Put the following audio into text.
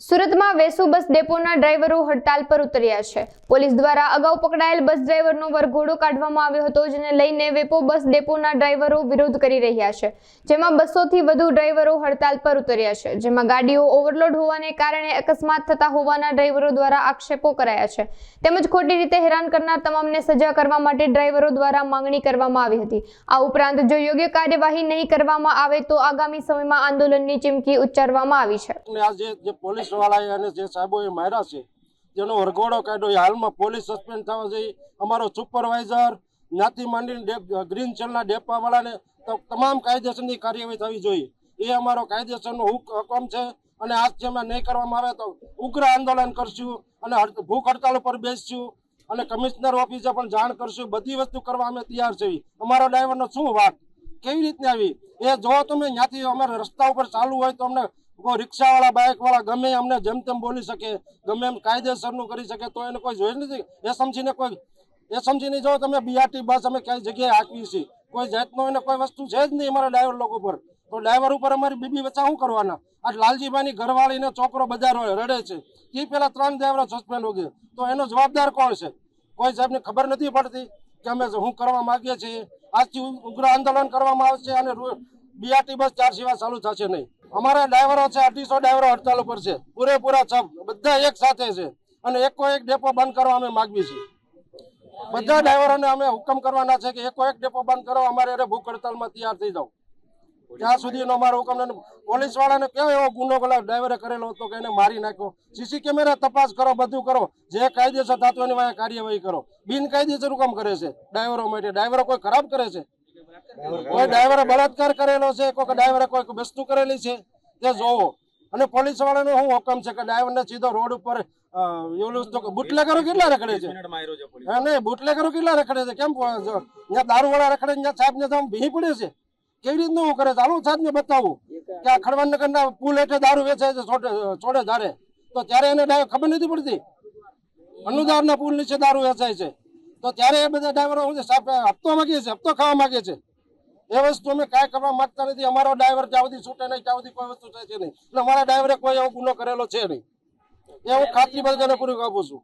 સુરતમાં વેસુ બસ ડેપોના ડ્રાઈવરો હડતાલ પર ઉતર્યા છે। પોલીસ દ્વારા અગાઉ પકડાયેલ બસ ડ્રાઈવરનો વરઘોડો કાઢવામાં આવ્યો હતો, જેને લઈને વેપો બસ ડેપોના ડ્રાઈવરો વિરોધ કરી રહ્યા છે, જેમાં 200 થી વધુ ડ્રાઈવરો હડતાલ પર ઉતર્યા છે, જેમાં ગાડીઓ ઓવરલોડ હોવાને કારણે અકસ્માત થતા હોવાના ડ્રાઈવરો દ્વારા આક્ષેપો કરાયા છે, તેમજ ખોટી રીતે હેરાન કરનાર તમામને સજા કરવા માટે ડ્રાઈવરો દ્વારા માંગણી કરવામાં આવી હતી। આ ઉપરાંત જો યોગ્ય કાર્યવાહી નહીં કરવામાં આવે તો આગામી સમયમાં આંદોલનની ચીમકી ઉચ્ચારવામાં આવી છે। પોલીસ વાળાએ અને જે સાહેબોએ માર્યા છે, જેનો વરઘોડો કાઢ્યો, હાલમાં પોલીસ સસ્પેન્ડ થવા જોઈએ। અમારો સુપરવાઇઝર જ્ઞાતિ માંડીને ગ્રીન ચેલના ડેપા વાળાને તમામ કાયદેસરની કાર્યવાહી થવી જોઈએ, એ અમારો કાયદેસરનો હુકમ છે। અને આજમાં નહીં કરવામાં આવે તો ઉગ્ર આંદોલન કરશું અને ભૂખ હડતાલ ઉપર બેસશું અને કમિશનર ઓફિસે પણ જાણ કરશું। બધી વસ્તુ કરવા અમે તૈયાર છીએ। અમારો ડ્રાઈવરનો શું વાત, કેવી રીતની આવી એ જો તમે ત્યાંથી અમારા રસ્તા ઉપર ચાલુ હોય તો અમને કોઈ રિક્ષાવાળા, બાઇકવાળા ગમે અમને જેમ તેમ બોલી શકે, ગમે એમ કાયદેસરનું કરી શકે, તો એને કોઈ જોઈ નથી। એ સમજીને જો તમે બીઆરટી બસ અમે કઈ જગ્યાએ હાંકવી છે, કોઈ જાતનો એને કોઈ વસ્તુ છે જ નહીં અમારા ડ્રાઈવર લોકો પર, તો ડ્રાઈવર ઉપર અમારી બીબી બચ્ચા શું કરવાના? આ લાલજીભાઈની ઘરવાળીને છોકરો બજાર રડે છે, એ પેલા 3 ડ્રાઈવરો સસ્પેન્ડ હો ગયા, તો એનો જવાબદાર કોણ છે? કોઈ સાહેબને ખબર નથી પડતી કે અમે શું કરવા માંગીએ છીએ। આજથી ઉગ્ર આંદોલન કરવામાં આવશે અને બીઆરટી બસ 4 સિવાય ચાલુ થશે નહીં। અમારા ડ્રાઈવરો છે, 250 ડ્રાઈવરો હડતાલ ઉપર છે, પૂરેપૂરા બધા એક સાથે છે અને એક ડેપો બંધ કરવા અમે માંગીએ છીએ। બધા ડ્રાઈવરોને અમે હુકમ કરવાના છે કે એક ડેપો બંધ કરો, અમારે ભૂખ હડતાલમાં તૈયાર થઈ જાવ, ત્યાં સુધીનો અમારો હુકમ। પોલીસ વાળાને કેવો એવો ગુનો ડ્રાઈવરે કરેલો હતો કે એને મારી નાખ્યો, સીસી કેમેરા તપાસ કરો, બધું કરો, જે કાયદેસર થતું એની વાંહે કાર્યવાહી કરો। બિનકાયદેસર હુકમ કરે છે ડ્રાઈવરો માટે? ડ્રાઈવરો કોઈ ખરાબ કરે છે? કોઈ ડ્રાઈવરે બળાત્કાર કરેલો છે, કોઈ ડ્રાઈવરે કોઈ વસ્તુ કરેલી છે તે જોવો। અને પોલીસ વાળાનો શું હુકમ છે કે ડ્રાઈવરને સીધો રોડ ઉપર બુટલેગરો કેટલા રખડે છે? નહીં, બુટલેગરો કેટલા રખડે છે? કેમ ત્યાં દારૂ વાળા રખડે, ત્યાં સાહેબ ને ભી પડે છે? કેવી રીતનું કરે? ચાલુ સાહેબ ને બતાવું કે આ ખડવાનગરના પુલ હેઠે દારૂ વેચે છે છોડે ધારે, તો ત્યારે એને ખબર નથી પડતી? અનુદાનના પુલ નીચે દારૂ વેચાય છે, તો ત્યારે એ બધા ડ્રાઈવરો સાહેબ હપ્તો માગીએ છે, હપ્તો ખાવા માંગે છે। એ વસ્તુ અમે કાંઈ કરવા માંગતા નથી। અમારો ડ્રાઈવર જ્યાં સુધી છૂટે નહીં ત્યાં સુધી કોઈ વસ્તુ થાય છે નહીં, એટલે અમારા ડ્રાઈવરે કોઈ એવો ગુનો કરેલો છે નહીં, એ હું ખાતરી બધાને પૂરી આપું છું।